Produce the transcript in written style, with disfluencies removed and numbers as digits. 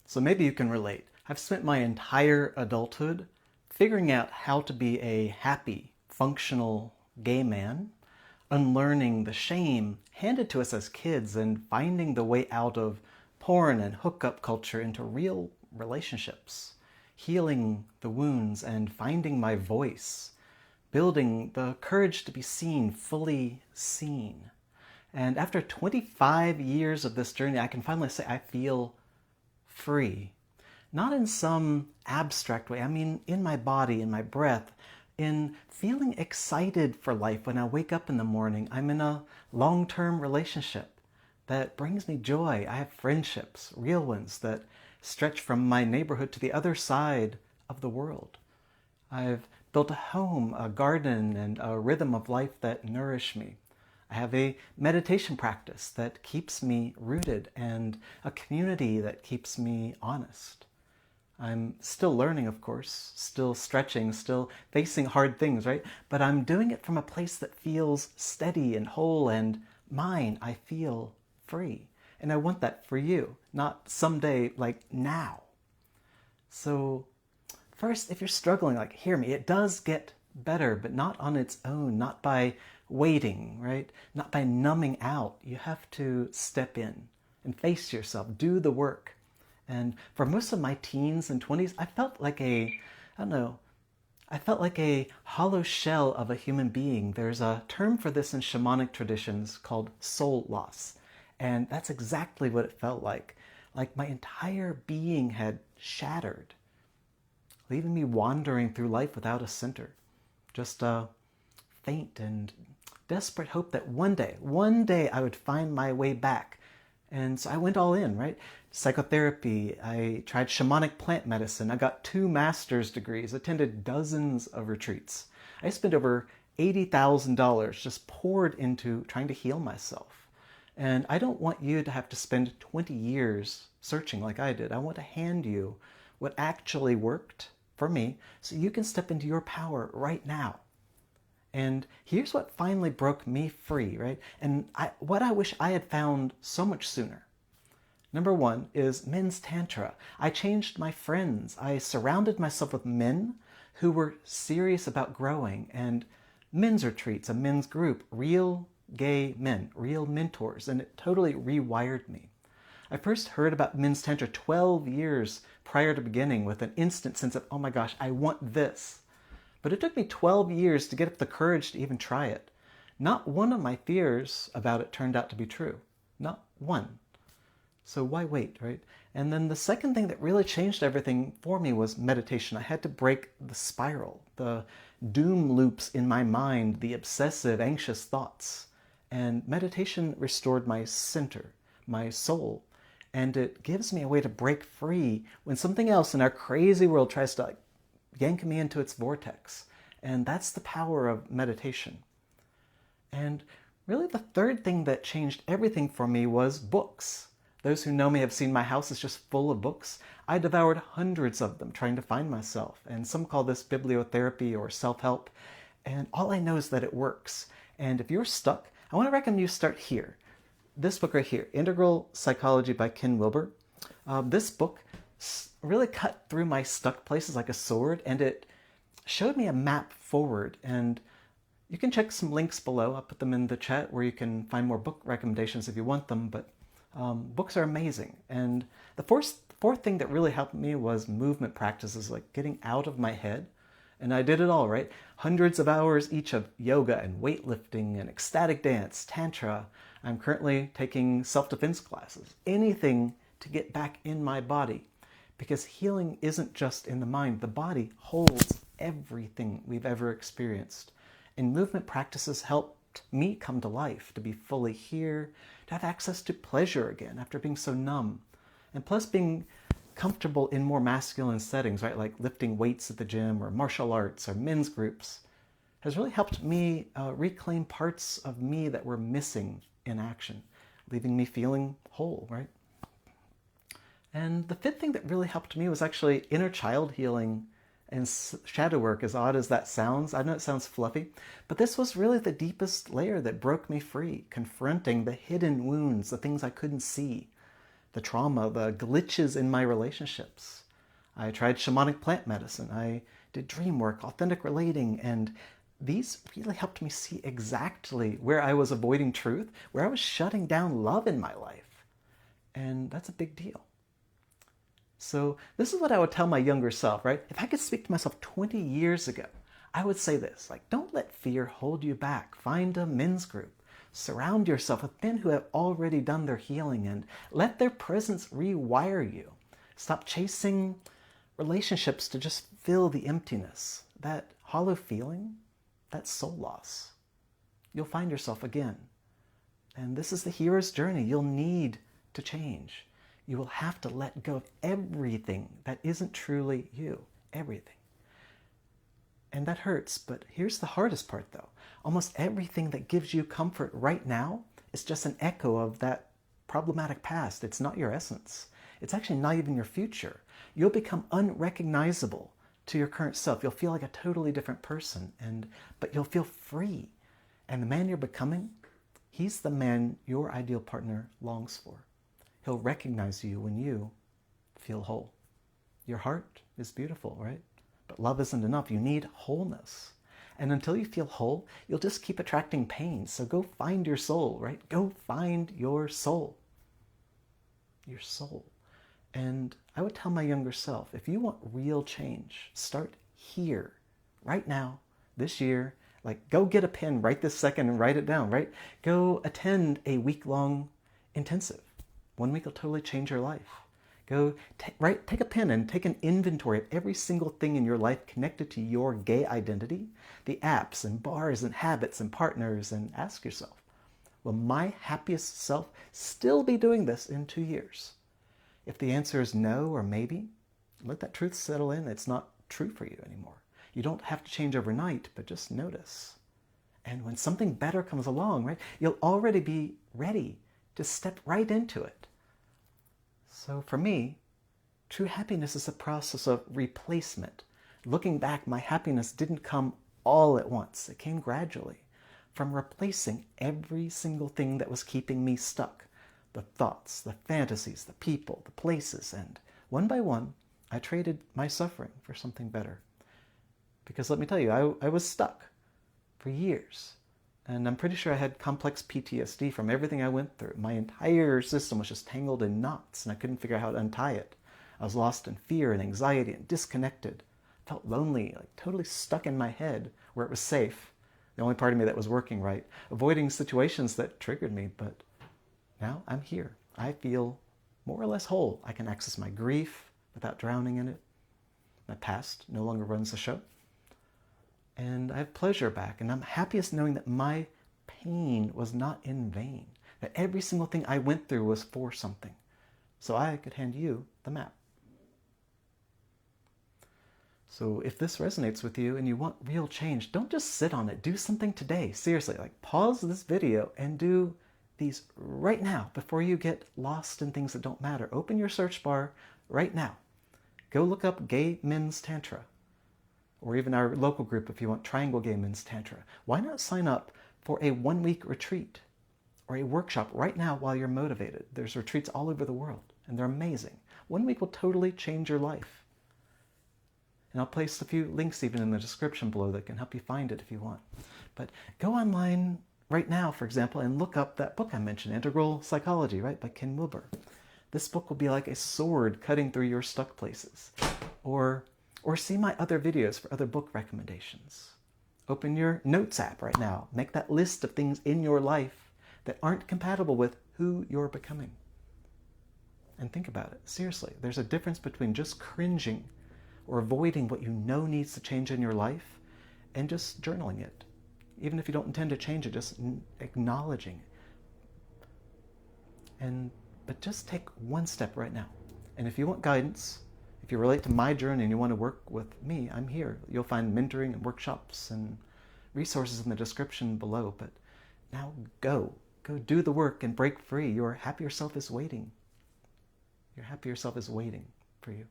So maybe you can relate. I've spent my entire adulthood figuring out how to be a happy, functional gay man, unlearning the shame handed to us as kids and finding the way out of porn and hookup culture into real relationships, healing the wounds and finding my voice, building the courage to be seen, fully seen. And after 25 years of this journey, I can finally say I feel free. Not in some abstract way, I mean in my body, in my breath, in feeling excited for life when I wake up in the morning. I'm in a long-term relationship that brings me joy. I have friendships, real ones, that stretch from my neighborhood to the other side of the world. I've built a home, a garden, and a rhythm of life that nourish me. I have a meditation practice that keeps me rooted and a community that keeps me honest. I'm still learning, of course, still stretching, still facing hard things, right? But I'm doing it from a place that feels steady and whole and mine. I feel free. And I want that for you, not someday, like now. So first, if you're struggling, like, hear me, it does get better, but not on its own, not by waiting, right? Not by numbing out. You have to step in and face yourself, do the work. And for most of my teens and 20s, I felt like I felt like a hollow shell of a human being. There's a term for this in shamanic traditions called soul loss. And that's exactly what it felt like. Like my entire being had shattered, leaving me wandering through life without a center. Just a faint and desperate hope that one day I would find my way back. And so I went all in, right? Psychotherapy, I tried shamanic plant medicine, I got 2 master's degrees, attended dozens of retreats. I spent over $80,000 just poured into trying to heal myself. And I don't want you to have to spend 20 years searching like I did. I want to hand you what actually worked for me so you can step into your power right now. And here's what finally broke me free, right? And what I wish I had found so much sooner. Number 1 is men's Tantra. I changed my friends. I surrounded myself with men who were serious about growing, and men's retreats, a men's group, real gay men, real mentors, and it totally rewired me. I first heard about men's Tantra 12 years prior to beginning with an instant sense of, oh my gosh, I want this. But it took me 12 years to get up the courage to even try it. Not one of my fears about it turned out to be true. Not one. So why wait, right? And then the second thing that really changed everything for me was meditation. I had to break the spiral, the doom loops in my mind, the obsessive, anxious thoughts. And meditation restored my center, my soul. And it gives me a way to break free when something else in our crazy world tries to yank me into its vortex. And that's the power of meditation. And really the third thing that changed everything for me was books. Those who know me have seen my house is just full of books. I devoured hundreds of them trying to find myself. And some call this bibliotherapy or self-help. And all I know is that it works. And if you're stuck, I want to recommend you start here. This book right here, Integral Psychology by Ken Wilber. This book really cut through my stuck places like a sword, and it showed me a map forward. And you can check some links below. I'll put them in the chat where you can find more book recommendations if you want them, but books are amazing. And the fourth thing that really helped me was movement practices, like getting out of my head. And I did it all, right? Hundreds of hours each of yoga and weightlifting and ecstatic dance, tantra. I'm currently taking self-defense classes. Anything to get back in my body. Because healing isn't just in the mind. The body holds everything we've ever experienced. And movement practices helped me come to life, to be fully here, to have access to pleasure again after being so numb. And plus being comfortable in more masculine settings, right? Like lifting weights at the gym or martial arts or men's groups has really helped me reclaim parts of me that were missing in action, leaving me feeling whole, right? And the fifth thing that really helped me was actually inner child healing and shadow work, as odd as that sounds. I know it sounds fluffy, but this was really the deepest layer that broke me free, confronting the hidden wounds, the things I couldn't see, the trauma, the glitches in my relationships. I tried shamanic plant medicine. I did dream work, authentic relating, and these really helped me see exactly where I was avoiding truth, where I was shutting down love in my life. And that's a big deal. So this is what I would tell my younger self, right? If I could speak to myself 20 years ago, I would say this, like, don't let fear hold you back. Find a men's group. Surround yourself with men who have already done their healing and let their presence rewire you. Stop chasing relationships to just fill the emptiness, that hollow feeling, that soul loss. You'll find yourself again. And this is the hero's journey. You'll need to change. You will have to let go of everything that isn't truly you. Everything. And that hurts, but here's the hardest part though. Almost everything that gives you comfort right now is just an echo of that problematic past. It's not your essence. It's actually not even your future. You'll become unrecognizable to your current self. You'll feel like a totally different person, but you'll feel free. And the man you're becoming, he's the man your ideal partner longs for. He'll recognize you when you feel whole. Your heart is beautiful, right? But love isn't enough. You need wholeness. And until you feel whole, you'll just keep attracting pain. So go find your soul, right? Go find your soul. Your soul. And I would tell my younger self, if you want real change, start here, right now, this year. Like, go get a pen right this second and write it down, right? Go attend a week-long intensive. 1 week will totally change your life. Go take a pen and take an inventory of every single thing in your life connected to your gay identity, the apps and bars and habits and partners, and ask yourself, will my happiest self still be doing this in 2 years? If the answer is no or maybe, let that truth settle in. It's not true for you anymore. You don't have to change overnight, but just notice. And when something better comes along, right, you'll already be ready to step right into it. So for me, true happiness is a process of replacement. Looking back, my happiness didn't come all at once. It came gradually from replacing every single thing that was keeping me stuck. The thoughts, the fantasies, the people, the places, and one by one, I traded my suffering for something better. Because let me tell you, I was stuck for years. And I'm pretty sure I had complex PTSD from everything I went through. My entire system was just tangled in knots, and I couldn't figure out how to untie it. I was lost in fear and anxiety and disconnected. Felt lonely, like totally stuck in my head where it was safe. The only part of me that was working right. Avoiding situations that triggered me, but now I'm here. I feel more or less whole. I can access my grief without drowning in it. My past no longer runs the show. And I have pleasure back, and I'm happiest knowing that my pain was not in vain, that every single thing I went through was for something, so I could hand you the map. So if this resonates with you and you want real change, don't just sit on it. Do something today. Seriously, like pause this video and do these right now before you get lost in things that don't matter. Open your search bar right now. Go look up Gay Men's Tantra. Or even our local group if you want Triangle Gay Men's Tantra. Why not sign up for a 1-week retreat or a workshop right now while you're motivated? There's retreats all over the world, and they're amazing. 1 week will totally change your life. And I'll place a few links even in the description below that can help you find it if you want. But go online right now, for example, and look up that book I mentioned, Integral Psychology, right, by Ken Wilber. This book will be like a sword cutting through your stuck places. Or see my other videos for other book recommendations. Open your Notes app right now. Make that list of things in your life that aren't compatible with who you're becoming. And think about it. Seriously, there's a difference between just cringing or avoiding what you know needs to change in your life and just journaling it. Even if you don't intend to change it, just acknowledging it. But just take one step right now. And if you want guidance, if you relate to my journey and you want to work with me, I'm here. You'll find mentoring and workshops and resources in the description below. But now go do the work and break free. Your happier self is waiting. Your happier self is waiting for you.